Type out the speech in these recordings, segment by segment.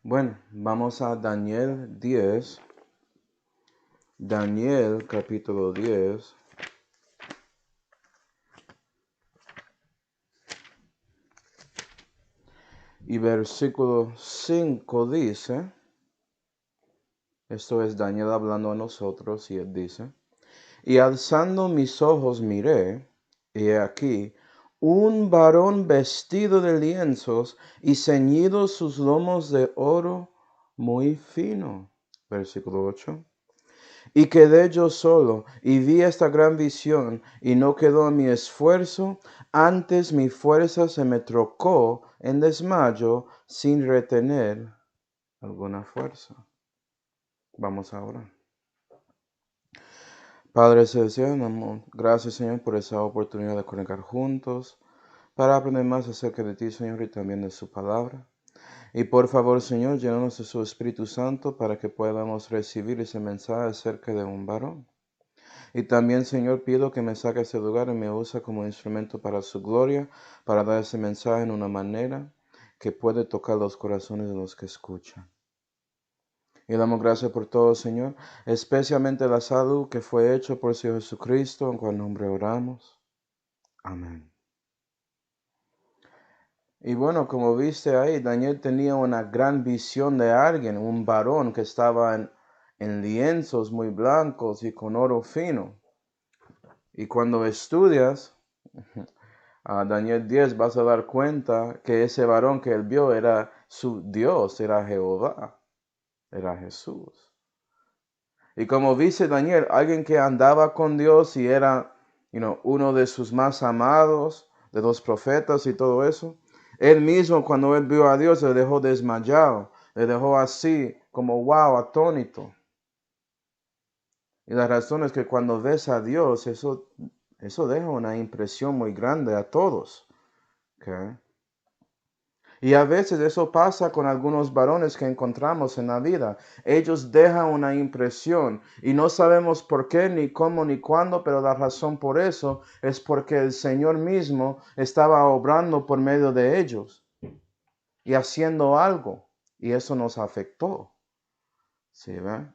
Bueno, vamos a Daniel 10. Daniel capítulo 10. Y versículo 5 dice, esto es Daniel hablando a nosotros, y él dice, y alzando mis ojos miré, y he aquí, un varón vestido de lienzos y ceñidos sus lomos de oro muy fino. Versículo 8. Y quedé yo solo, y vi esta gran visión, y no quedó mi esfuerzo, antes mi fuerza se me trocó en desmayo, sin retener alguna fuerza. Vamos ahora. Padre Celestial, amor, gracias Señor por esa oportunidad de conectar juntos, para aprender más acerca de ti, Señor, y también de su palabra. Y por favor, Señor, llénanos de su Espíritu Santo para que podamos recibir ese mensaje acerca de un varón. Y también, Señor, pido que me saque ese lugar y me use como instrumento para su gloria, para dar ese mensaje en una manera que puede tocar los corazones de los que escuchan. Y damos gracias por todo, Señor, especialmente la salud que fue hecha por Señor Jesucristo, en cual nombre oramos. Amén. Y bueno, como viste ahí, Daniel tenía una gran visión de alguien, un varón que estaba en lienzos muy blancos y con oro fino. Y cuando estudias a Daniel 10 vas a dar cuenta que ese varón que él vio era su Dios, era Jehová, era Jesús. Y como dice Daniel, alguien que andaba con Dios y era uno de sus más amados, de los profetas y todo eso, él mismo cuando él vio a Dios le dejó desmayado, le dejó así como wow, atónito. Y la razón es que cuando ves a Dios, eso deja una impresión muy grande a todos. ¿Okay? Y a veces eso pasa con algunos varones que encontramos en la vida. Ellos dejan una impresión y no sabemos por qué, ni cómo, ni cuándo, pero la razón por eso es porque el Señor mismo estaba obrando por medio de ellos y haciendo algo. Y eso nos afectó. ¿Sí ven?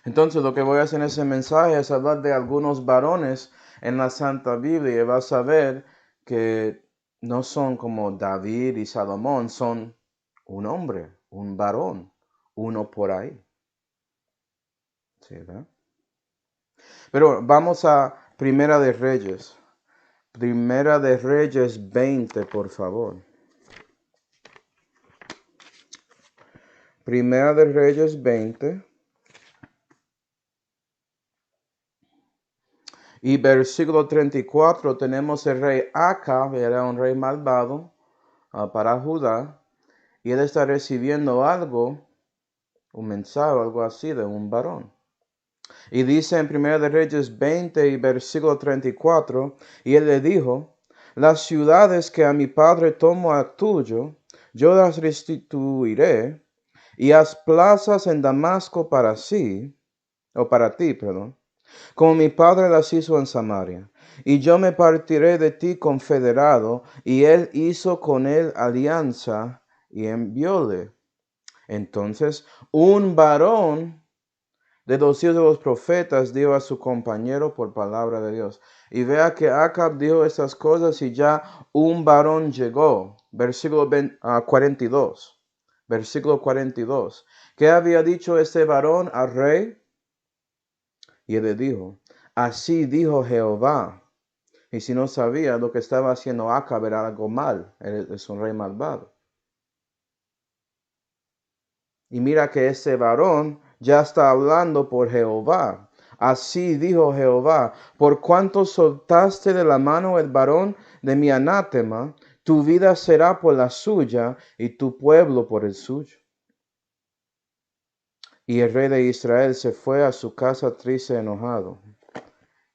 Entonces lo que voy a hacer en ese mensaje es hablar de algunos varones en la Santa Biblia y vas a ver que no son como David y Salomón, son un hombre, un varón, uno por ahí. ¿Sí, verdad? Pero vamos a Primera de Reyes. Primera de Reyes 20, por favor. Primera de Reyes 20. Y versículo 34 tenemos el rey Acab, era un rey malvado para Judá. Y él está recibiendo algo, un mensaje, algo así de un varón. Y dice en 1 de Reyes 20 y versículo 34, y él le dijo, las ciudades que a mi padre tomo a tuyo, yo las restituiré, y haz plazas en Damasco para sí, o para ti, perdón, como mi padre las hizo en Samaria. Y yo me partiré de ti confederado, y él hizo con él alianza, y envióle. Entonces, un varón de los hijos de los profetas dijo a su compañero por palabra de Dios. Y vea que Acab dijo estas cosas y ya un varón llegó. Versículo 42. Versículo 42. ¿Qué había dicho este varón al rey? Y él le dijo, así dijo Jehová. Y si no sabía, lo que estaba haciendo Acab era algo mal. Él es un rey malvado. Y mira que ese varón ya está hablando por Jehová. Así dijo Jehová, por cuanto soltaste de la mano el varón de mi anátema, tu vida será por la suya y tu pueblo por el suyo. Y el rey de Israel se fue a su casa triste y enojado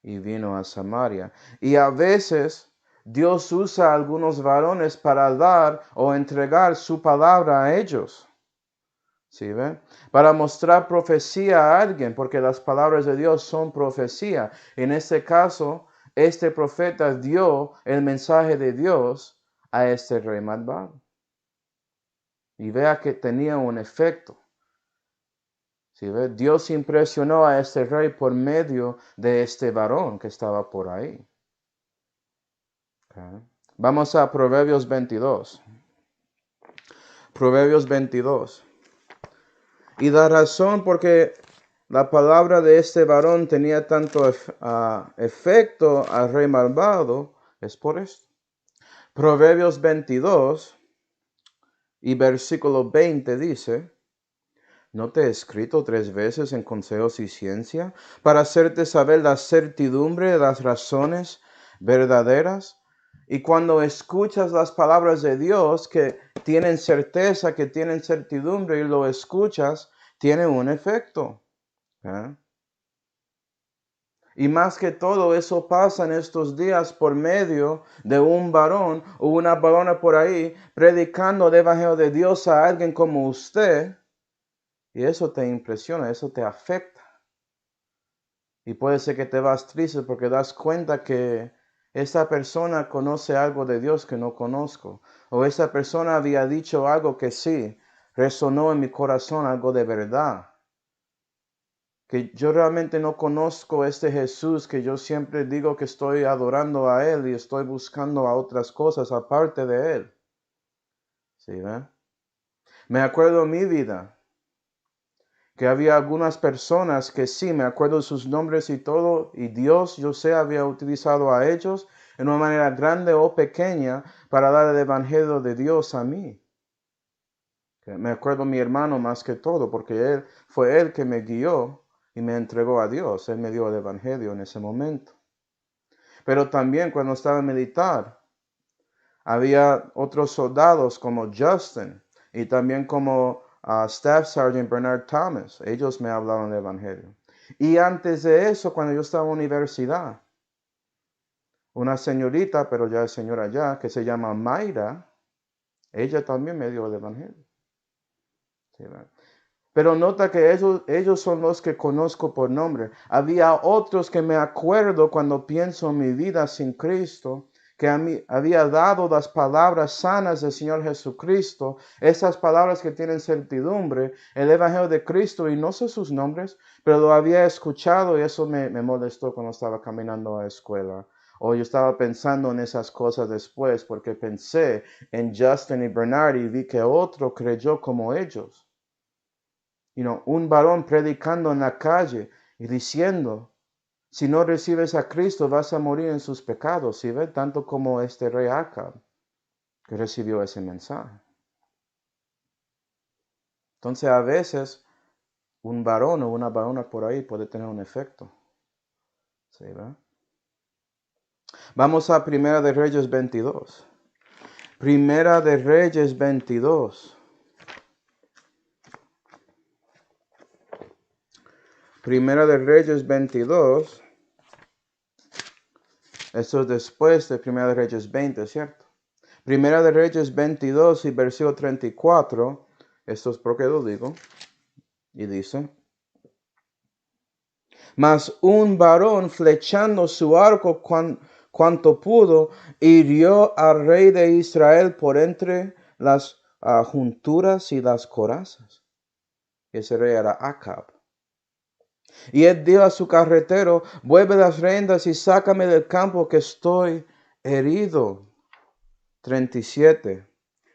y vino a Samaria. Y a veces Dios usa a algunos varones para dar o entregar su palabra a ellos. ¿Sí ven? Para mostrar profecía a alguien, porque las palabras de Dios son profecía. En este caso, este profeta dio el mensaje de Dios a este rey malvado. Y vea que tenía un efecto. ¿Sí ve? Dios impresionó a este rey por medio de este varón que estaba por ahí. Okay. Vamos a Proverbios 22. Proverbios 22. Y la razón porque la palabra de este varón tenía tanto efecto al rey malvado es por esto. Proverbios 22 y versículo 20 dice: ¿No te he escrito 3 veces en consejos y ciencia para hacerte saber la certidumbre de las razones verdaderas? Y cuando escuchas las palabras de Dios que tienen certeza, que tienen certidumbre y lo escuchas, tiene un efecto. ¿Eh? Y más que todo eso pasa en estos días por medio de un varón o una varona por ahí predicando el evangelio de Dios a alguien como usted. Y eso te impresiona, eso te afecta. Y puede ser que te vas triste porque das cuenta que esa persona conoce algo de Dios que no conozco. O esa persona había dicho algo que sí, resonó en mi corazón, algo de verdad. Que yo realmente no conozco este Jesús que yo siempre digo que estoy adorando a Él y estoy buscando a otras cosas aparte de Él. ¿Sí, ve? Me acuerdo en mi vida que había algunas personas que sí, me acuerdo de sus nombres y todo, y Dios, yo sé, había utilizado a ellos en una manera grande o pequeña para dar el evangelio de Dios a mí. Me acuerdo de mi hermano más que todo, porque fue él que me guió y me entregó a Dios. Él me dio el evangelio en ese momento. Pero también cuando estaba en militar, había otros soldados como Justin y también como Staff Sergeant Bernard Thomas. Ellos me hablaron del evangelio. Y antes de eso, cuando yo estaba en universidad, una señorita, pero ya es señora ya, que se llama Mayra, ella también me dio el evangelio. ¿Sí, pero nota que ellos son los que conozco por nombre. Había otros que me acuerdo cuando pienso en mi vida sin Cristo, que a mí había dado las palabras sanas del Señor Jesucristo, esas palabras que tienen certidumbre, el Evangelio de Cristo, y no sé sus nombres, pero lo había escuchado y eso me molestó cuando estaba caminando a la escuela. O yo estaba pensando en esas cosas después porque pensé en Justin y Bernard y vi que otro creyó como ellos. Un varón predicando en la calle y diciendo, si no recibes a Cristo vas a morir en sus pecados. ¿Sí ve? Tanto como este rey Acab que recibió ese mensaje. Entonces a veces un varón o una varona por ahí puede tener un efecto. ¿Sí ve? Vamos a Primera de Reyes 22. Primera de Reyes 22. Primera de Reyes 22. Esto es después de Primera de Reyes 20, ¿cierto? Primera de Reyes 22 y versículo 34, esto es porque lo digo, y dice: Mas un varón flechando su arco cuanto pudo, hirió al rey de Israel por entre las junturas y las corazas. Ese rey era Acab. Y él dijo a su carretero: vuelve las riendas y sácame del campo que estoy herido. 37.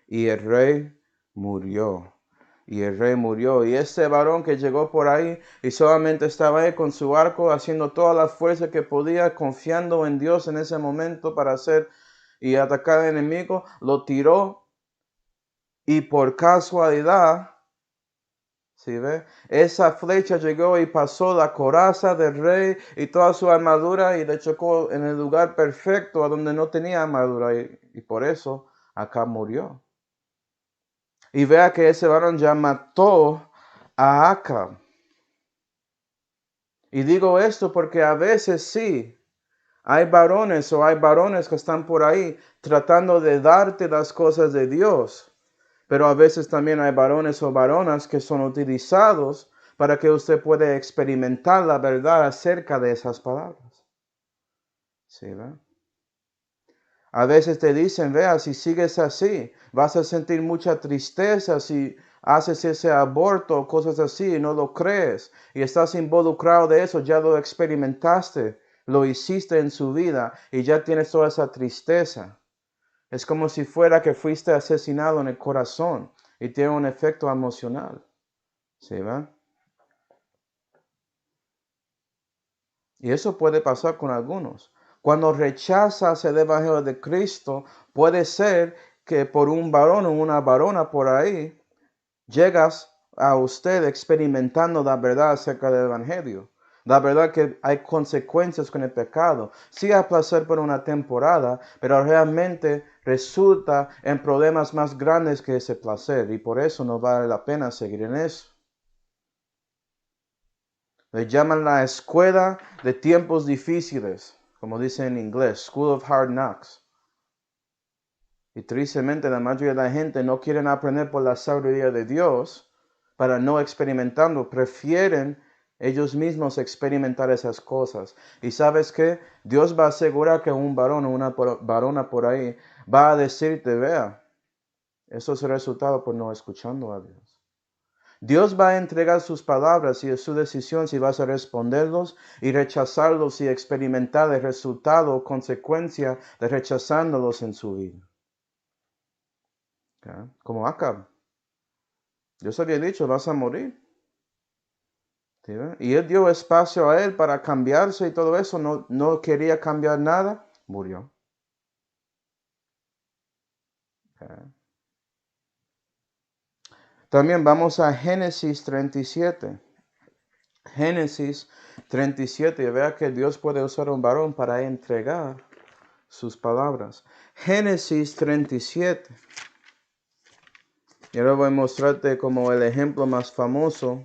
Y el rey murió. Y el rey murió. Y este varón que llegó por ahí y solamente estaba ahí con su arco, haciendo toda la fuerza que podía, confiando en Dios en ese momento para hacer y atacar al enemigo, lo tiró. Y por casualidad, ¿sí ve? Esa flecha llegó y pasó la coraza del rey y toda su armadura y le chocó en el lugar perfecto a donde no tenía armadura. Y por eso acá murió. Y vea que ese varón ya mató a Acab. Y digo esto porque a veces sí, hay varones que están por ahí tratando de darte las cosas de Dios. Pero a veces también hay varones o varonas que son utilizados para que usted pueda experimentar la verdad acerca de esas palabras. ¿Sí, verdad? A veces te dicen, vea, si sigues así, vas a sentir mucha tristeza si haces ese aborto o cosas así y no lo crees. Y estás involucrado de eso, ya lo experimentaste, lo hiciste en su vida y ya tienes toda esa tristeza. Es como si fuera que fuiste asesinado en el corazón y tiene un efecto emocional. ¿Sí va? Y eso puede pasar con algunos. Cuando rechazas el evangelio de Cristo, puede ser que por un varón o una varona por ahí, llegas a usted experimentando la verdad acerca del evangelio. La verdad que hay consecuencias con el pecado. Sí hay placer por una temporada, pero realmente resulta en problemas más grandes que ese placer. Y por eso no vale la pena seguir en eso. Le llaman la escuela de tiempos difíciles, como dice en inglés, School of Hard Knocks. Y tristemente la mayoría de la gente no quieren aprender por la sabiduría de Dios para no experimentarlo. Prefieren ellos mismos experimentar esas cosas. Y ¿sabes qué? Dios va a asegurar que un varón o una varona por ahí va a decirte, vea, eso es el resultado por no escuchando a Dios. Dios va a entregar sus palabras y es su decisión si vas a responderlos y rechazarlos y experimentar el resultado o consecuencia de rechazándolos en su vida. ¿Okay? Como Acab. Dios había dicho, vas a morir. ¿Sí? Y él dio espacio a él para cambiarse y todo eso. No quería cambiar nada. Murió. Okay. También vamos a Génesis 37. Génesis 37. Y vea que Dios puede usar un varón para entregar sus palabras. Génesis 37. Y ahora voy a mostrarte como el ejemplo más famoso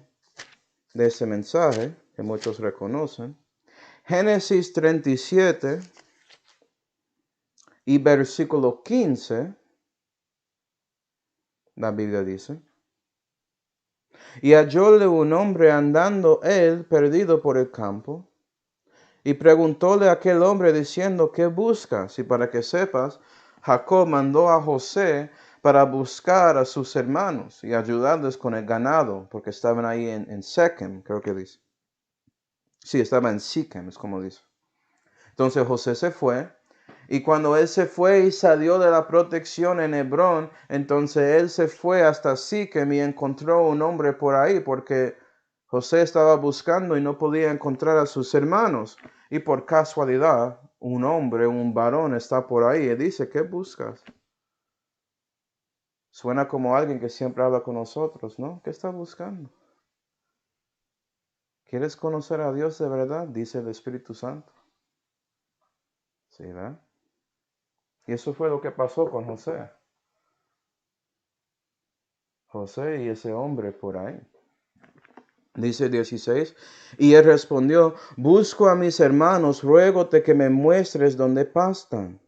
de ese mensaje, que muchos reconocen. Génesis 37 y versículo 15, la Biblia dice, y hallóle un hombre andando él perdido por el campo, y preguntóle a aquel hombre diciendo, ¿qué buscas? Y para que sepas, Jacob mandó a José para buscar a sus hermanos y ayudarles con el ganado, porque estaban ahí en Sechem, creo que dice. Sí, estaba en Sichem, es como dice. Entonces José se fue, y cuando él se fue y salió de la protección en Hebrón, entonces él se fue hasta Sichem y encontró un hombre por ahí, porque José estaba buscando y no podía encontrar a sus hermanos. Y por casualidad, un hombre, un varón está por ahí y dice, ¿qué buscas? Suena como alguien que siempre habla con nosotros, ¿no? ¿Qué está buscando? ¿Quieres conocer a Dios de verdad? Dice el Espíritu Santo. ¿Sí, verdad? Y eso fue lo que pasó con José. José y ese hombre por ahí. Dice 16, y él respondió, busco a mis hermanos, ruégote que me muestres dónde pastan.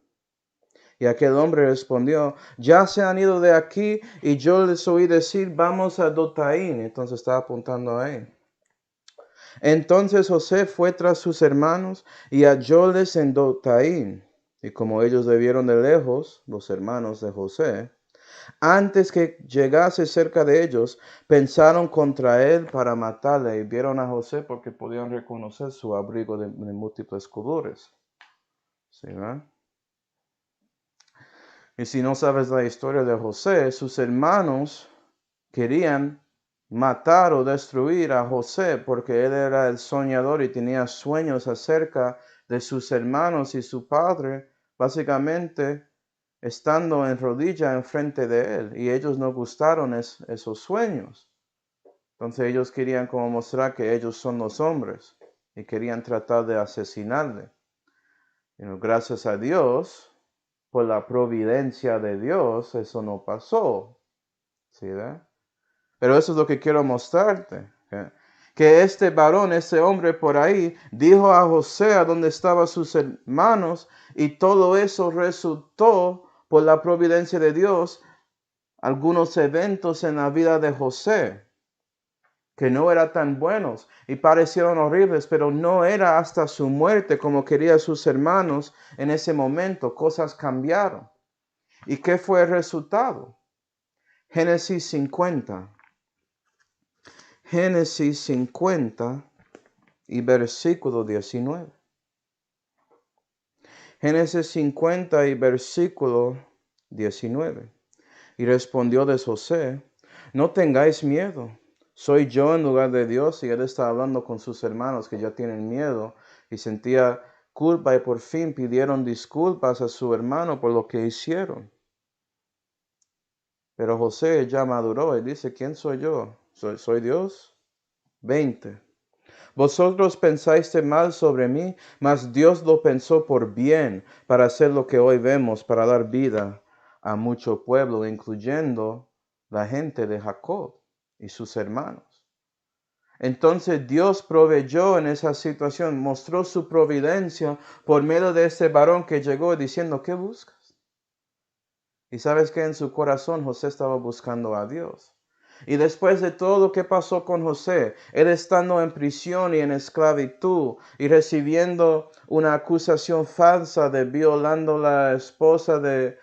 Y aquel hombre respondió, ya se han ido de aquí y yo les oí decir, vamos a Dotaín. Entonces estaba apuntando a él. Entonces José fue tras sus hermanos y hallóles en Dotaín. Y como ellos le vieron de lejos, los hermanos de José, antes que llegase cerca de ellos, pensaron contra él para matarle y vieron a José porque podían reconocer su abrigo de múltiples colores. ¿Sí, ¿verdad? Y si no sabes la historia de José, sus hermanos querían matar o destruir a José porque él era el soñador y tenía sueños acerca de sus hermanos y su padre, básicamente estando en rodilla enfrente de él, y ellos no gustaron esos sueños. Entonces ellos querían como mostrar que ellos son los hombres y querían tratar de asesinarle. Pero gracias a Dios, por la providencia de Dios, eso no pasó. ¿Sí, verdad? Pero eso es lo que quiero mostrarte. Que este varón, ese hombre por ahí, dijo a José a dónde estaban sus hermanos, y todo eso resultó por la providencia de Dios algunos eventos en la vida de José. que no eran tan buenos y parecieron horribles, pero no era hasta su muerte como querían sus hermanos en ese momento. Cosas cambiaron. ¿Y qué fue el resultado? Génesis 50. Génesis 50 y versículo 19. Génesis 50 y versículo 19. Y respondió de José: no tengáis miedo. Soy yo en lugar de Dios. Y él está hablando con sus hermanos que ya tienen miedo y sentía culpa y por fin pidieron disculpas a su hermano por lo que hicieron. Pero José ya maduró y dice: ¿quién soy yo? ¿Soy Dios? 20. Vosotros pensáis mal sobre mí, mas Dios lo pensó por bien, para hacer lo que hoy vemos, para dar vida a mucho pueblo, incluyendo la gente de Jacob y sus hermanos. Entonces Dios proveyó en esa situación, mostró su providencia por medio de ese varón que llegó diciendo: ¿qué buscas? Y sabes que en su corazón José estaba buscando a Dios. Y después de todo lo que pasó con José, él estando en prisión y en esclavitud y recibiendo una acusación falsa de violando la esposa de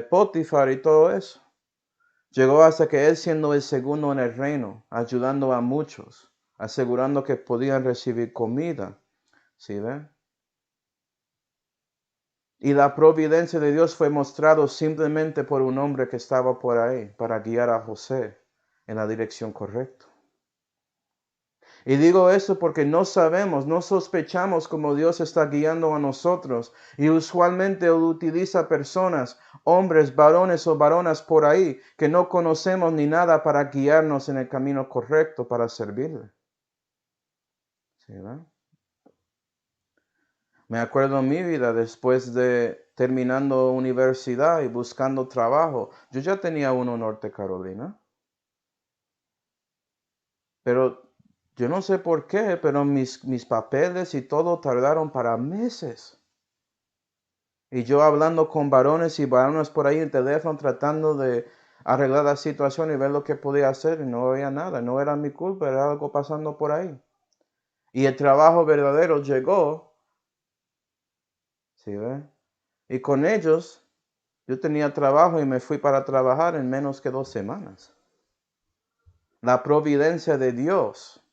Potifar y todo eso, llegó hasta que él, siendo el segundo en el reino, ayudando a muchos, asegurando que podían recibir comida. ¿Sí ven? Y la providencia de Dios fue mostrado simplemente por un hombre que estaba por ahí para guiar a José en la dirección correcta. Y digo eso porque no sabemos, no sospechamos cómo Dios está guiando a nosotros. Y usualmente Él utiliza personas, hombres, varones o varonas por ahí que no conocemos ni nada para guiarnos en el camino correcto para servirle. ¿Sí, verdad? Me acuerdo en mi vida, después de terminando universidad y buscando trabajo, yo ya tenía uno en Norte Carolina. Pero yo no sé por qué, pero mis papeles y todo tardaron para meses. Y yo hablando con varones y varones por ahí en teléfono, tratando de arreglar la situación y ver lo que podía hacer, y no había nada. No era mi culpa, era algo pasando por ahí. Y el trabajo verdadero llegó, ¿sí ve? Y con ellos, yo tenía trabajo y me fui para trabajar en menos que 2 semanas. La providencia de Dios,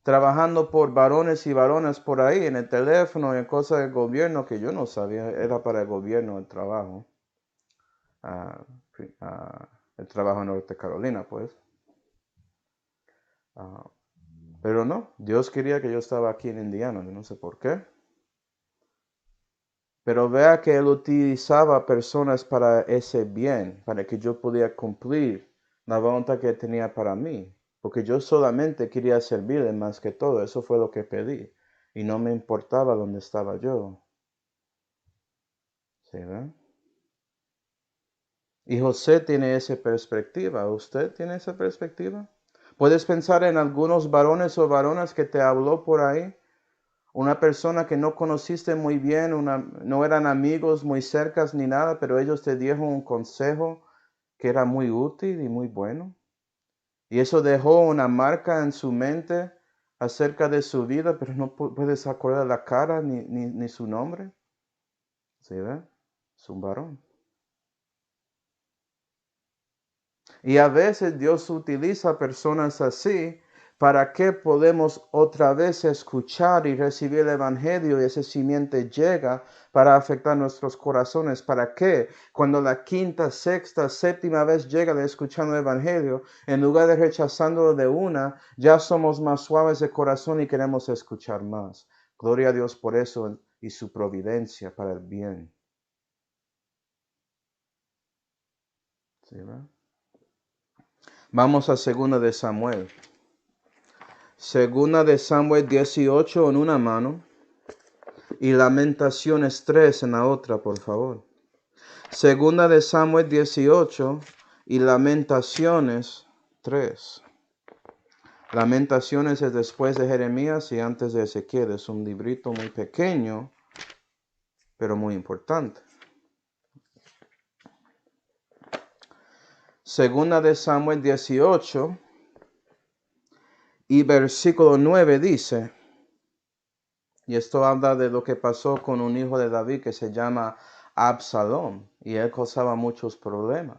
trabajando por varones y varonas por ahí en el teléfono, en cosas del gobierno que yo no sabía, era para el gobierno el trabajo. El trabajo en Norte Carolina, pues. Pero no, Dios quería que yo estaba aquí en Indiana, yo no sé por qué. Pero vea que Él utilizaba personas para ese bien, para que yo pudiera cumplir la voluntad que tenía para mí. Porque yo solamente quería servirle más que todo, eso fue lo que pedí. Y no me importaba dónde estaba yo. ¿Sí, ve? Y José tiene esa perspectiva. ¿Usted tiene esa perspectiva? ¿Puedes pensar en algunos varones o varonas que te habló por ahí? Una persona que no conociste muy bien, no eran amigos muy cercas ni nada, pero ellos te dieron un consejo que era muy útil y muy bueno. Y eso dejó una marca en su mente acerca de su vida, pero no puedes acordar la cara ni su nombre. ¿Sí ve? Es un varón. Y a veces Dios utiliza personas así para que podemos otra vez escuchar y recibir el Evangelio y ese simiente llega para afectar nuestros corazones. ¿Para qué? Cuando la quinta, sexta, séptima vez llega de escuchando el Evangelio, en lugar de rechazándolo de una, ya somos más suaves de corazón y queremos escuchar más. Gloria a Dios por eso y su providencia para el bien. ¿Sí, verdad? Vamos a 2 de Samuel. 2 de Samuel 18 en una mano y Lamentaciones 3 en la otra, por favor. 2 de Samuel 18 y Lamentaciones 3. Lamentaciones es después de Jeremías y antes de Ezequiel. Es un librito muy pequeño, pero muy importante. 2 de Samuel 18 Y versículo 9 dice, y esto habla de lo que pasó con un hijo de David que se llama Absalom, y él causaba muchos problemas.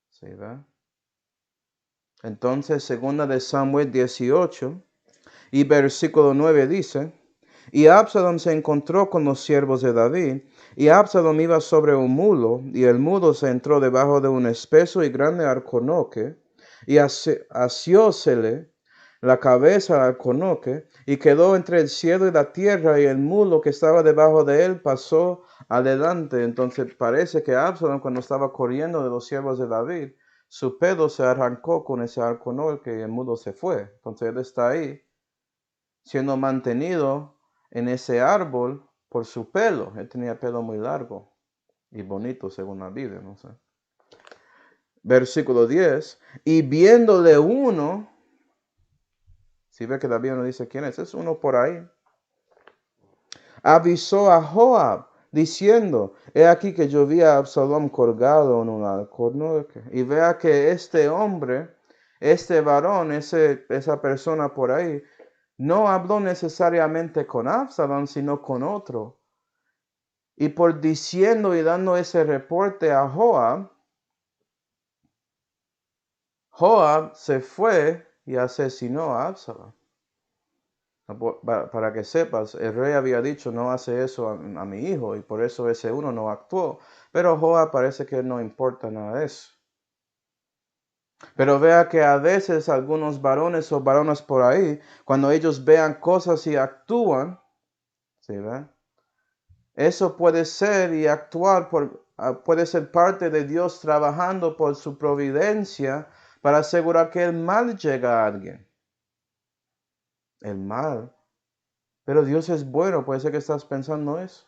¿Sí, ve? Entonces, segunda de Samuel 18 y versículo 9 dice, y Absalom se encontró con los siervos de David, y Absalom iba sobre un mulo, y el mulo se entró debajo de un espeso y grande alcornoque, y asiósele la cabeza al alcornoque, y quedó entre el cielo y la tierra, y el mulo que estaba debajo de él pasó adelante. Entonces parece que Absalom, cuando estaba corriendo de los siervos de David, su pelo se arrancó con ese alcornoque y el mulo se fue. Entonces él está ahí siendo mantenido en ese árbol por su pelo. Él tenía pelo muy largo y bonito según la Biblia, no sé. Versículo 10. Y viéndole uno, si ve que la Biblia no dice quién es uno por ahí, avisó a Joab, diciendo, he aquí que yo vi a Absalom colgado en un alcornoque. Y vea que este hombre, este varón, esa persona por ahí, no habló necesariamente con Absalom, sino con otro. Y por diciendo y dando ese reporte a Joab, Joab se fue y asesinó a Absalom. Para que sepas, el rey había dicho, no hace eso a mi hijo, y por eso ese uno no actuó. Pero Joab parece que no importa nada de eso. Pero vea que a veces algunos varones o varonas por ahí, cuando ellos vean cosas y actúan, ¿sí ve? Eso puede ser y actuar puede ser parte de Dios trabajando por su providencia para asegurar que el mal llega a alguien. El mal. Pero Dios es bueno, puede ser que estás pensando eso.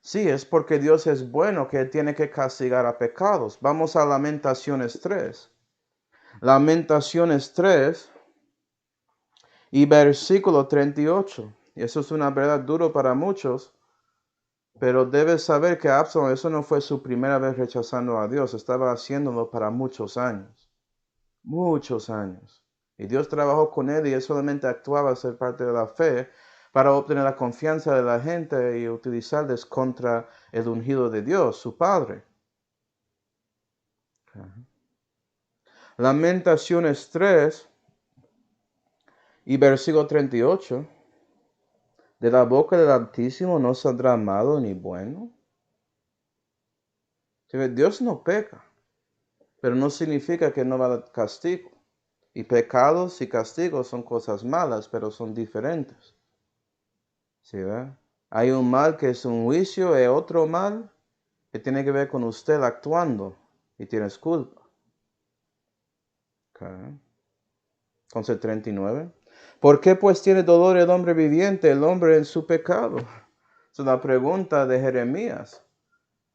Sí, es porque Dios es bueno que Él tiene que castigar a pecados. Vamos a Lamentaciones 3. Lamentaciones 3 y versículo 38. Y eso es una verdad duro para muchos. Pero debes saber que Absalom, eso no fue su primera vez rechazando a Dios. Estaba haciéndolo para muchos años. Muchos años. Y Dios trabajó con él y él solamente actuaba a ser parte de la fe para obtener la confianza de la gente y utilizarles contra el ungido de Dios, su Padre. Lamentaciones 3 y versículo 38. De la boca del Altísimo no saldrá malo ni bueno. Dios no peca, pero no significa que no va a dar castigo. Y pecados y castigos son cosas malas, pero son diferentes. ¿Sí, ve? Hay un mal que es un juicio y otro mal que tiene que ver con usted actuando y tienes culpa. Okay. Entonces 39. ¿Por qué pues tiene dolor el hombre viviente, el hombre en su pecado? Es la pregunta de Jeremías.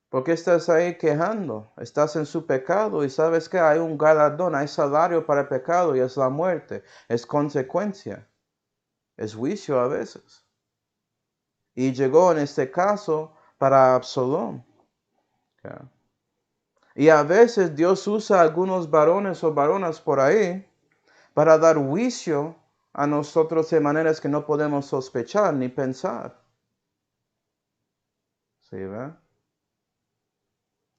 ¿Por qué estás ahí quejando? Estás en su pecado y sabes que hay un galardón, hay salario para el pecado y es la muerte, es consecuencia, es juicio a veces. Y llegó en este caso para Absalom. Okay. Y a veces Dios usa a algunos varones o varonas por ahí para dar juicio a nosotros de maneras que no podemos sospechar ni pensar. ¿Sí, ve?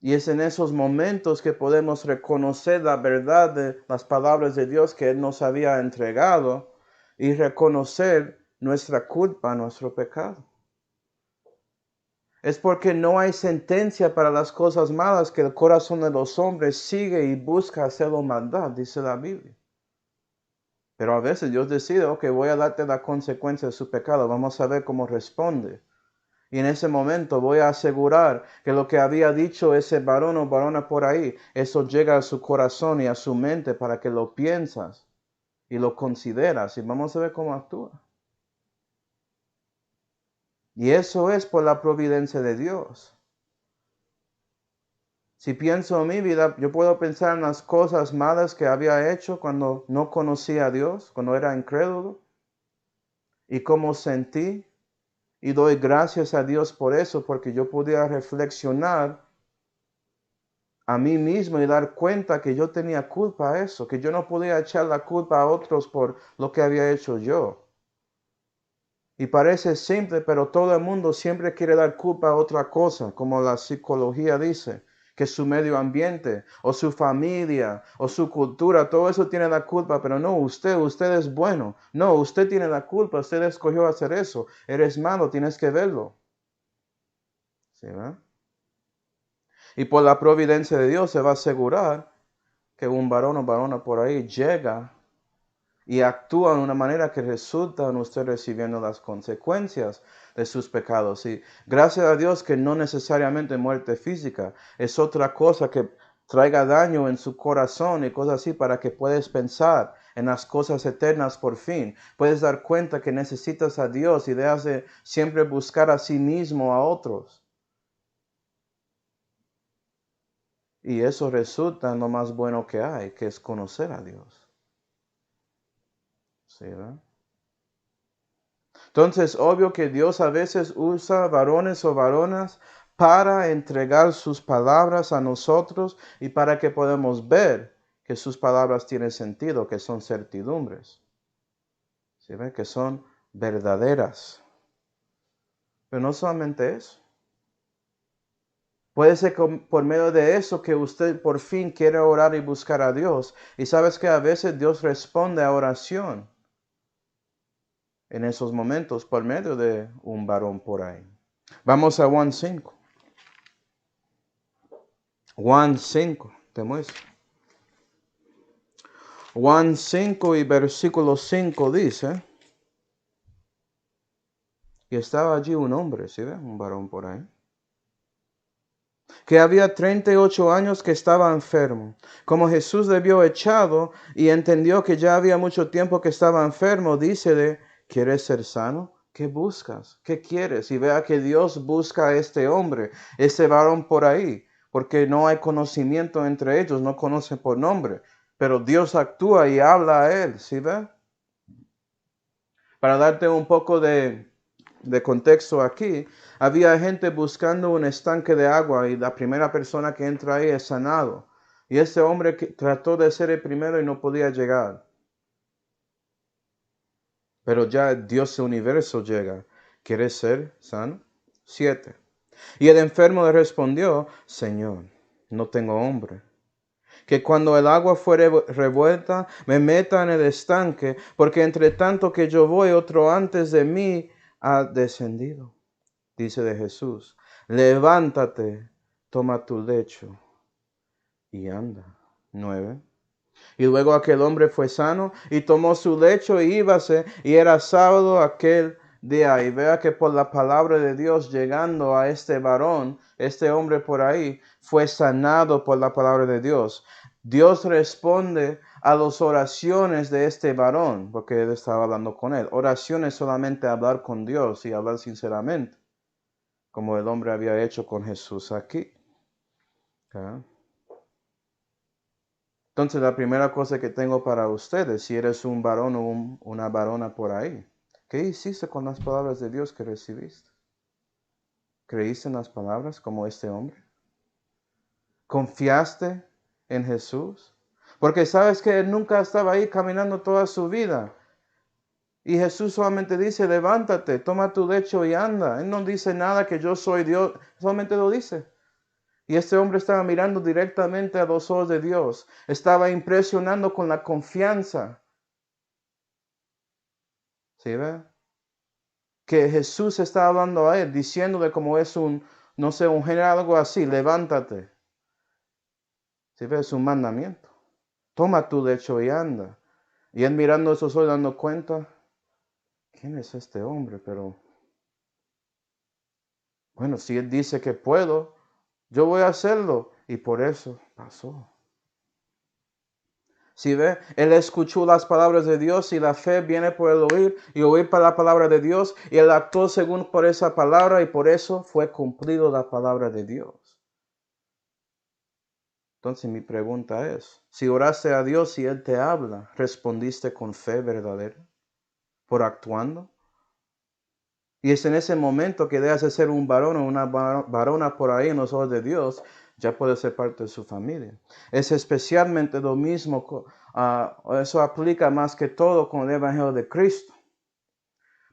Y es en esos momentos que podemos reconocer la verdad de las palabras de Dios que Él nos había entregado y reconocer nuestra culpa, nuestro pecado. Es porque no hay sentencia para las cosas malas que el corazón de los hombres sigue y busca hacerlo maldad, dice la Biblia. Pero a veces Dios decide, ok, voy a darte la consecuencia de su pecado, vamos a ver cómo responde. Y en ese momento voy a asegurar que lo que había dicho ese varón o varona por ahí, eso llega a su corazón y a su mente para que lo piensas y lo consideras y vamos a ver cómo actúa. Y eso es por la providencia de Dios. Si pienso en mi vida, yo puedo pensar en las cosas malas que había hecho cuando no conocía a Dios, cuando era incrédulo, y cómo sentí. Y doy gracias a Dios por eso, porque yo podía reflexionar a mí mismo y dar cuenta que yo tenía culpa a eso, que yo no podía echar la culpa a otros por lo que había hecho yo. Y parece simple, pero todo el mundo siempre quiere dar culpa a otra cosa, como la psicología dice, que su medio ambiente, o su familia, o su cultura, todo eso tiene la culpa, pero no, usted es bueno. No, usted tiene la culpa, usted escogió hacer eso. Eres malo, tienes que verlo. ¿Sí, verdad? Y por la providencia de Dios se va a asegurar que un varón o varona por ahí llega y actúa de una manera que resulta en usted recibiendo las consecuencias de sus pecados. Y gracias a Dios que no necesariamente muerte física, es otra cosa que traiga daño en su corazón y cosas así para que puedas pensar en las cosas eternas por fin. Puedes dar cuenta que necesitas a Dios y dejas de siempre buscar a sí mismo a otros. Y eso resulta en lo más bueno que hay, que es conocer a Dios. ¿Sí, verdad? Entonces, obvio que Dios a veces usa varones o varonas para entregar sus palabras a nosotros y para que podamos ver que sus palabras tienen sentido, que son certidumbres. ¿Sí ve? Que son verdaderas. Pero no solamente eso. Puede ser por medio de eso que usted por fin quiere orar y buscar a Dios. Y sabes que a veces Dios responde a oración en esos momentos por medio de un varón por ahí. Vamos a Juan 5. Juan 5, te muestro. Juan 5 y versículo 5 dice, y estaba allí un hombre, ¿sí ve? Un varón por ahí, que había 38 años que estaba enfermo. Como Jesús le vio echado y entendió que ya había mucho tiempo que estaba enfermo, dícele, ¿quieres ser sano? ¿Qué buscas? ¿Qué quieres? Y vea que Dios busca a este hombre, este varón por ahí, porque no hay conocimiento entre ellos, no conocen por nombre. Pero Dios actúa y habla a él, ¿sí ve? Para darte un poco de contexto aquí, había gente buscando un estanque de agua y la primera persona que entra ahí es sanado. Y ese hombre trató de ser el primero y no podía llegar. Pero ya Dios del universo llega. ¿Quieres ser sano? 7. Y el enfermo le respondió, Señor, no tengo hombre que cuando el agua fuere revuelta, me meta en el estanque, porque entre tanto que yo voy, otro antes de mí ha descendido. Dice de Jesús, levántate, toma tu lecho y anda. 9. Y luego aquel hombre fue sano y tomó su lecho y íbase, y era sábado aquel día. Y vea que por la palabra de Dios llegando a este varón, este hombre por ahí, fue sanado por la palabra de Dios. Dios responde a las oraciones de este varón, porque él estaba hablando con él. Oraciones solamente hablar con Dios y hablar sinceramente, como el hombre había hecho con Jesús aquí. ¿Okay? Entonces, la primera cosa que tengo para ustedes, si eres un varón o una varona por ahí, ¿qué hiciste con las palabras de Dios que recibiste? ¿Creíste en las palabras como este hombre? ¿Confiaste en Jesús? Porque sabes que Él nunca estaba ahí caminando toda su vida. Y Jesús solamente dice, levántate, toma tu lecho y anda. Él no dice nada que yo soy Dios, solamente lo dice. Y este hombre estaba mirando directamente a los ojos de Dios. Estaba impresionando con la confianza. ¿Sí ve? Que Jesús está hablando a él, diciéndole como es un, no sé, un general, algo así, levántate. ¿Sí ve? Es un mandamiento. Toma tu lecho y anda. Y él mirando esos ojos, dando cuenta, ¿quién es este hombre? Pero, bueno, si él dice que puedo, yo voy a hacerlo. Y por eso pasó. Si ve, él escuchó las palabras de Dios y la fe viene por el oír y oír para la palabra de Dios y él actuó según por esa palabra y por eso fue cumplido la palabra de Dios. Entonces mi pregunta es, si oraste a Dios y Él te habla, ¿respondiste con fe verdadera? ¿Por actuando? Y es en ese momento que dejas de ser un varón o una varona por ahí en los ojos de Dios, ya puede ser parte de su familia. Es especialmente lo mismo, eso aplica más que todo con el Evangelio de Cristo.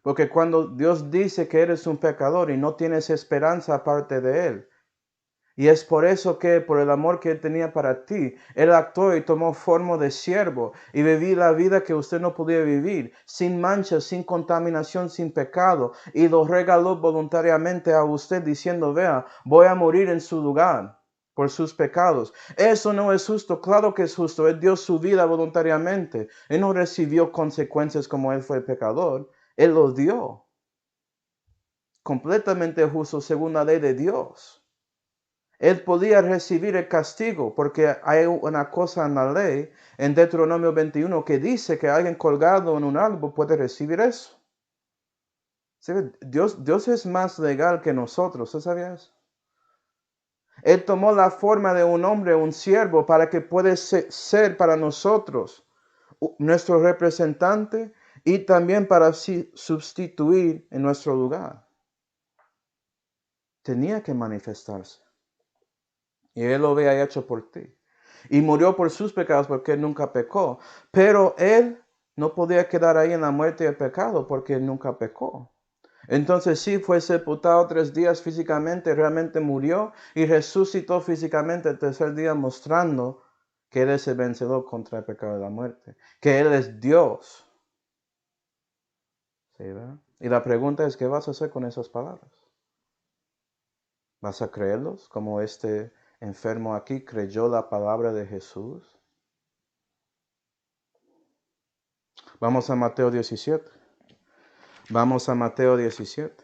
Porque cuando Dios dice que eres un pecador y no tienes esperanza aparte de Él, y es por eso que, por el amor que Él tenía para ti, Él actuó y tomó forma de siervo y viví la vida que usted no podía vivir, sin mancha, sin contaminación, sin pecado, y lo regaló voluntariamente a usted diciendo, vea, voy a morir en su lugar por sus pecados. Eso no es justo, claro que es justo. Él dio su vida voluntariamente. Él no recibió consecuencias como Él fue pecador. Él lo dio. Completamente justo según la ley de Dios. Él podía recibir el castigo porque hay una cosa en la ley, en Deuteronomio 21, que dice que alguien colgado en un árbol puede recibir eso. ¿Sí? Dios es más legal que nosotros, ¿sí sabías? Él tomó la forma de un hombre, un siervo, para que pueda ser para nosotros nuestro representante y también para sustituir en nuestro lugar. Tenía que manifestarse. Y Él lo había hecho por ti. Y murió por sus pecados porque Él nunca pecó. Pero Él no podía quedar ahí en la muerte y el pecado porque Él nunca pecó. Entonces sí fue sepultado 3 días físicamente, realmente murió y resucitó físicamente el tercer día mostrando que Él es el vencedor contra el pecado de la muerte. Que Él es Dios. ¿Sí, verdad? Y la pregunta es, ¿qué vas a hacer con esas palabras? ¿Vas a creerlos como este enfermo aquí creyó la palabra de Jesús? Vamos a Mateo 17. Vamos a Mateo 17.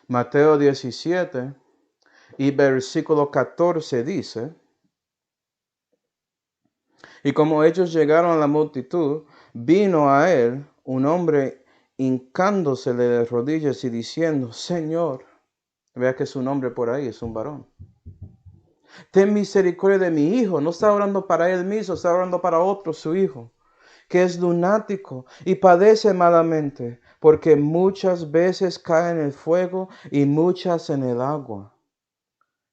Mateo 17 y versículo 14 dice, y como ellos llegaron a la multitud, vino a él un hombre hincándosele de rodillas y diciendo, Señor, vea que su nombre por ahí es un varón. Ten misericordia de mi hijo. No está orando para él mismo, está orando para otro, su hijo, que es lunático y padece malamente, porque muchas veces cae en el fuego y muchas en el agua.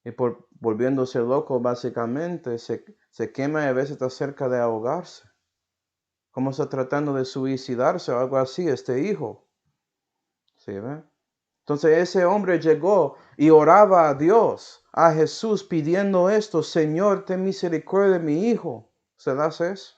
Y volviéndose loco, básicamente, se quema y a veces está cerca de ahogarse. Como está tratando de suicidarse o algo así, este hijo. ¿Sí ve? Entonces ese hombre llegó y oraba a Dios, a Jesús, pidiendo esto, Señor, ten misericordia de mi hijo. ¿Se le hace eso?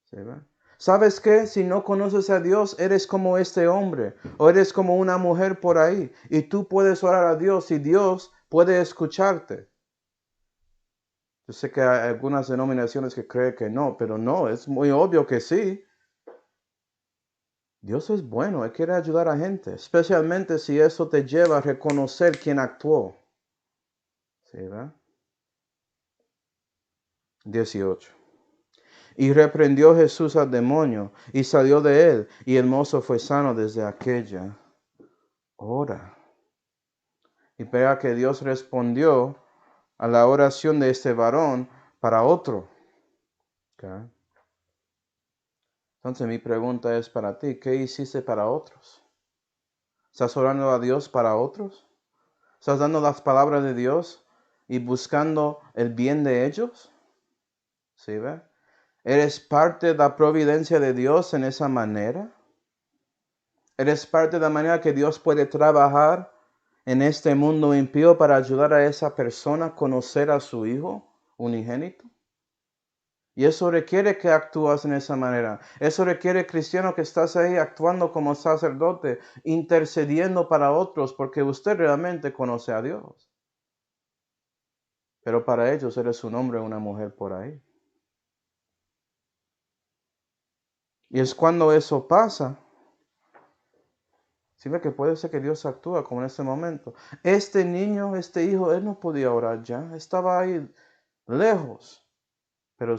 ¿Sí ve? ¿Sabes qué? Si no conoces a Dios, eres como este hombre o eres como una mujer por ahí. Y tú puedes orar a Dios y Dios puede escucharte. Yo sé que hay algunas denominaciones que creen que no, pero no, es muy obvio que sí. Dios es bueno, Él quiere ayudar a gente, especialmente si eso te lleva a reconocer quién actuó. ¿Sí, verdad? 18. Y reprendió Jesús al demonio y salió de él, y el mozo fue sano desde aquella hora. Y vea que Dios respondió a la oración de este varón para otro. ¿Okay? Entonces mi pregunta es para ti, ¿qué hiciste para otros? ¿Estás orando a Dios para otros? ¿Estás dando las palabras de Dios y buscando el bien de ellos? ¿Sí ve? ¿Eres parte de la providencia de Dios en esa manera? ¿Eres parte de la manera que Dios puede trabajar en este mundo impío para ayudar a esa persona a conocer a su Hijo unigénito? Y eso requiere que actúas en esa manera. Eso requiere, cristiano, que estás ahí actuando como sacerdote, intercediendo para otros, porque usted realmente conoce a Dios. Pero para ellos eres un hombre o una mujer por ahí. Y es cuando eso pasa, ¿sí ve que puede ser que Dios actúa como en este momento? Este niño, este hijo, él no podía orar ya. Estaba ahí lejos. Pero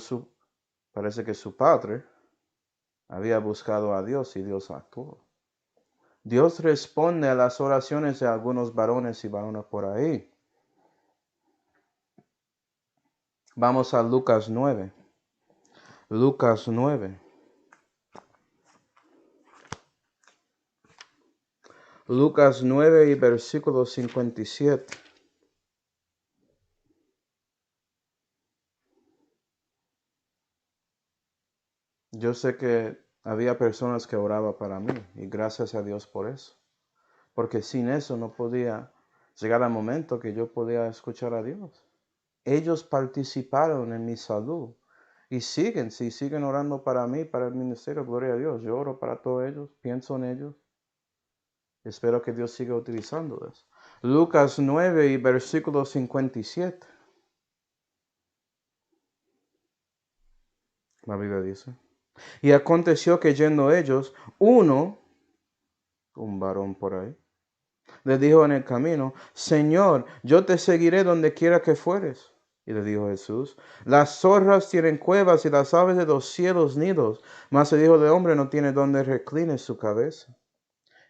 parece que su padre había buscado a Dios y Dios actuó. Dios responde a las oraciones de algunos varones y varonas por ahí. Vamos a Lucas 9. Lucas 9. Lucas 9 y versículo 57. Yo sé que había personas que oraban para mí y gracias a Dios por eso. Porque sin eso no podía llegar al momento que yo podía escuchar a Dios. Ellos participaron en mi salud y siguen orando para mí, para el ministerio, gloria a Dios. Yo oro para todos ellos, pienso en ellos. Espero que Dios siga utilizando eso. Lucas 9 y versículo 57. La Biblia dice. Y aconteció que yendo ellos, un varón por ahí, le dijo en el camino, Señor, yo te seguiré donde quiera que fueres. Y le dijo Jesús, las zorras tienen cuevas y las aves de los cielos nidos, mas el Hijo del Hombre no tiene donde recline su cabeza.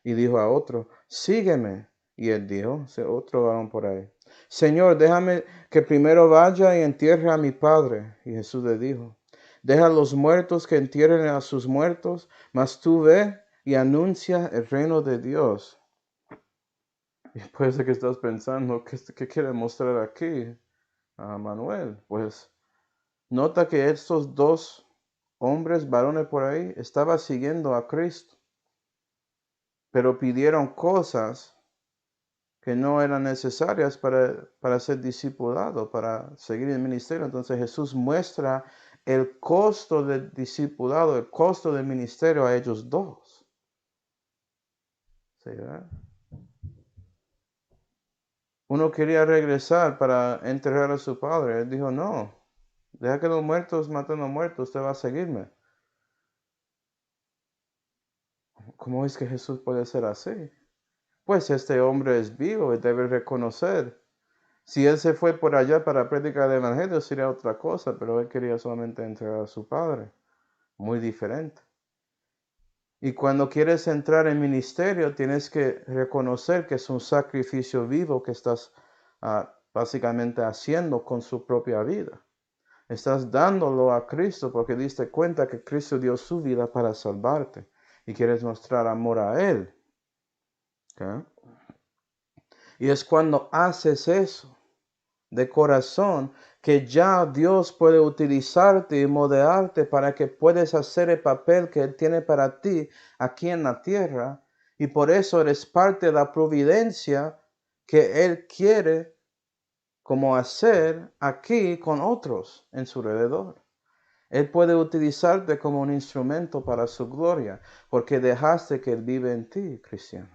Y dijo a otro, sígueme. Y él dijo, otro varón por ahí, Señor, déjame que primero vaya y entierre a mi padre. Y Jesús le dijo, deja a los muertos que entierren a sus muertos, mas tú ve y anuncia el reino de Dios. Y puede ser que estás pensando, ¿qué quiere mostrar aquí a Manuel? Pues nota que estos dos hombres, varones por ahí, estaban siguiendo a Cristo, pero pidieron cosas que no eran necesarias para ser discipulado, para seguir el ministerio. Entonces Jesús muestra el costo del discipulado, el costo del ministerio a ellos dos. ¿Sí, verdad? Uno quería regresar para enterrar a su padre. Él dijo, no, deja que los muertos maten a los muertos, usted va a seguirme. ¿Cómo es que Jesús puede ser así? Pues este hombre es vivo y debe reconocer. Si él se fue por allá para predicar el evangelio sería otra cosa, pero él quería solamente entregar a su padre. Muy diferente. Y cuando quieres entrar en ministerio, tienes que reconocer que es un sacrificio vivo que estás básicamente haciendo con su propia vida. Estás dándolo a Cristo porque diste cuenta que Cristo dio su vida para salvarte y quieres mostrar amor a Él. ¿Okay? Y es cuando haces eso de corazón que ya Dios puede utilizarte y modelarte para que puedas hacer el papel que Él tiene para ti aquí en la tierra. Y por eso eres parte de la providencia que Él quiere como hacer aquí con otros en su alrededor. Él puede utilizarte como un instrumento para su gloria, porque dejaste que Él vive en ti, cristiano.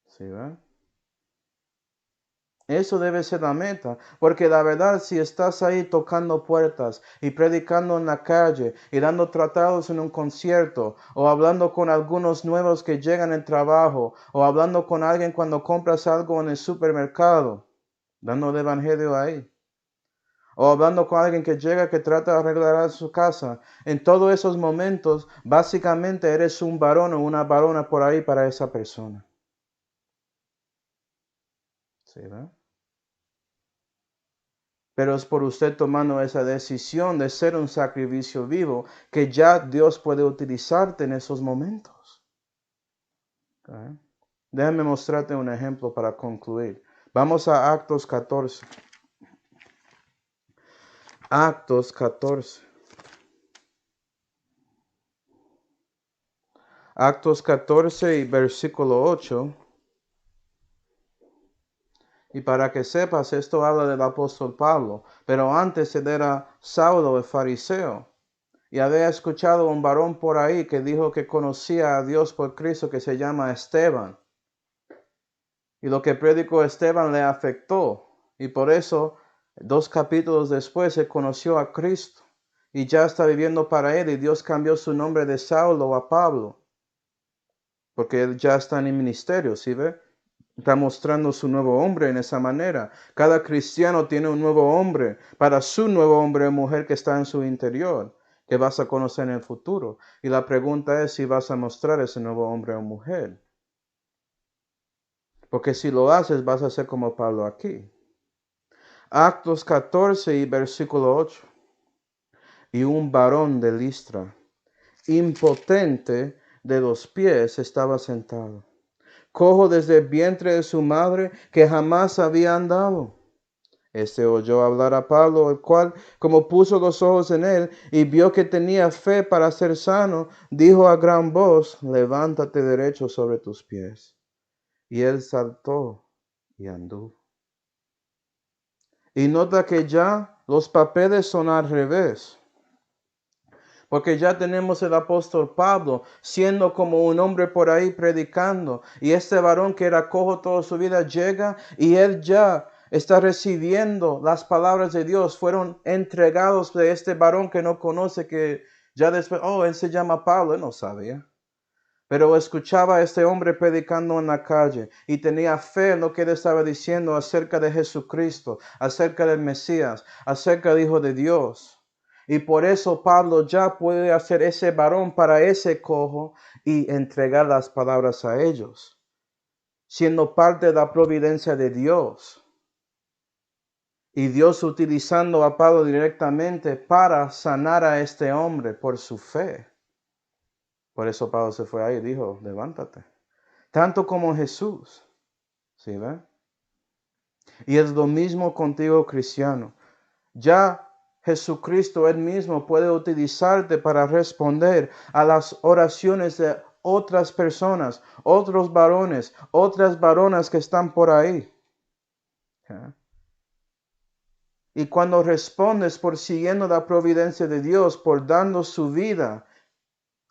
¿Sí, verdad? Eso debe ser la meta, porque la verdad, si estás ahí tocando puertas y predicando en la calle y dando tratados en un concierto o hablando con algunos nuevos que llegan en trabajo o hablando con alguien cuando compras algo en el supermercado, dando el evangelio ahí. O hablando con alguien que llega que trata de arreglar su casa. En todos esos momentos, básicamente eres un varón o una varona por ahí para esa persona. ¿Sí, verdad? Pero es por usted tomando esa decisión de ser un sacrificio vivo que ya Dios puede utilizarte en esos momentos. ¿Okay? Déjame mostrarte un ejemplo para concluir. Vamos a Actos 14. Actos 14. Actos 14 y versículo 8. Y para que sepas, esto habla del apóstol Pablo. Pero antes él era Saulo el fariseo. Y había escuchado un varón por ahí que dijo que conocía a Dios por Cristo, que se llama Esteban. Y lo que predicó Esteban le afectó. Y por eso, 2 capítulos después, se conoció a Cristo. Y ya está viviendo para él. Y Dios cambió su nombre de Saulo a Pablo. Porque él ya está en el ministerio, ¿sí ve? Está mostrando su nuevo hombre en esa manera. Cada cristiano tiene un nuevo hombre para su nuevo hombre o mujer que está en su interior, que vas a conocer en el futuro. Y la pregunta es si vas a mostrar ese nuevo hombre o mujer. Porque si lo haces, vas a ser como Pablo aquí. Actos 14 y versículo 8. Y un varón de Listra, impotente de los pies estaba sentado, cojo desde el vientre de su madre, que jamás había andado. Este oyó hablar a Pablo, el cual, como puso los ojos en él y vio que tenía fe para ser sano, dijo a gran voz: levántate derecho sobre tus pies. Y él saltó y anduvo. Y nota que ya los papeles son al revés. Porque ya tenemos el apóstol Pablo siendo como un hombre por ahí predicando. Y este varón que era cojo toda su vida llega y él ya está recibiendo las palabras de Dios. Fueron entregados de este varón que no conoce, que ya después, él se llama Pablo. Él no sabía. Pero escuchaba a este hombre predicando en la calle y tenía fe en lo que él estaba diciendo acerca de Jesucristo, acerca del Mesías, acerca del Hijo de Dios. Y por eso Pablo ya puede hacer ese varón para ese cojo y entregar las palabras a ellos, siendo parte de la providencia de Dios. Y Dios utilizando a Pablo directamente para sanar a este hombre por su fe. Por eso Pablo se fue ahí y dijo: levántate. Tanto como Jesús. ¿Sí ven? Y es lo mismo contigo, cristiano. Ya Jesucristo él mismo puede utilizarte para responder a las oraciones de otras personas, otros varones, otras varonas que están por ahí. ¿Ja? Y cuando respondes por siguiendo la providencia de Dios, por dando su vida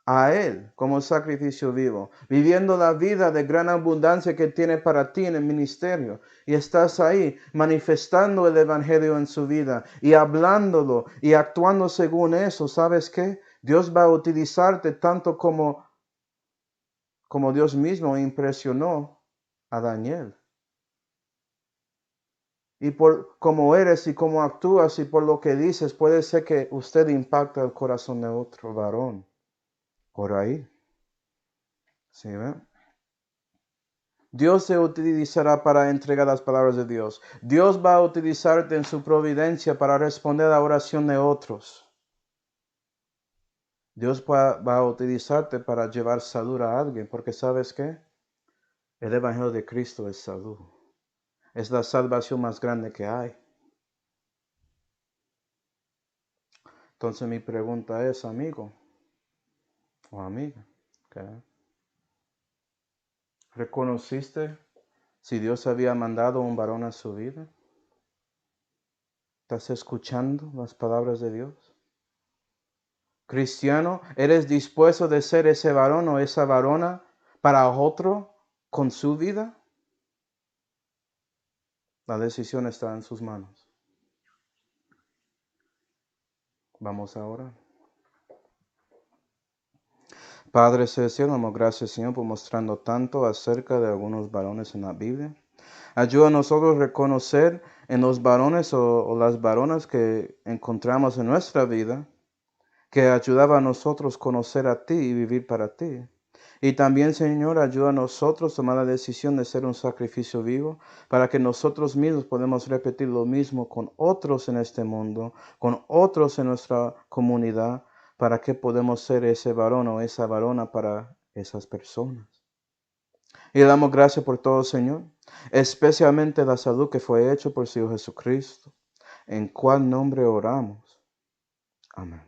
a Él como sacrificio vivo, viviendo la vida de gran abundancia que tiene para ti en el ministerio, y estás ahí manifestando el evangelio en su vida y hablándolo y actuando según eso, ¿sabes qué? Dios va a utilizarte tanto como Dios mismo impresionó a Daniel. Y por cómo eres y cómo actúas y por lo que dices, puede ser que usted impacte el corazón de otro varón por ahí. ¿Sí ven? Dios te utilizará para entregar las palabras de Dios. Dios va a utilizarte en su providencia para responder a la oración de otros. Dios va a utilizarte para llevar salud a alguien, porque ¿sabes qué? El Evangelio de Cristo es salud. Es la salvación más grande que hay. Entonces mi pregunta es, amigo o amiga, ¿okay? ¿Reconociste si Dios había mandado un varón a su vida? ¿Estás escuchando las palabras de Dios? Cristiano, ¿eres dispuesto de ser ese varón o esa varona para otro con su vida? La decisión está en sus manos. Vamos ahora. Padre celestial, damos gracias, Señor, por mostrando tanto acerca de algunos varones en la Biblia. Ayuda a nosotros a reconocer en los varones o las varonas que encontramos en nuestra vida, que ayudaba a nosotros conocer a ti y vivir para ti. Y también, Señor, ayuda a nosotros a tomar la decisión de ser un sacrificio vivo para que nosotros mismos podamos repetir lo mismo con otros en este mundo, con otros en nuestra comunidad, para que podamos ser ese varón o esa varona para esas personas. Y le damos gracias por todo, Señor, especialmente la salud que fue hecha por su Hijo Jesucristo, en cual nombre oramos. Amén.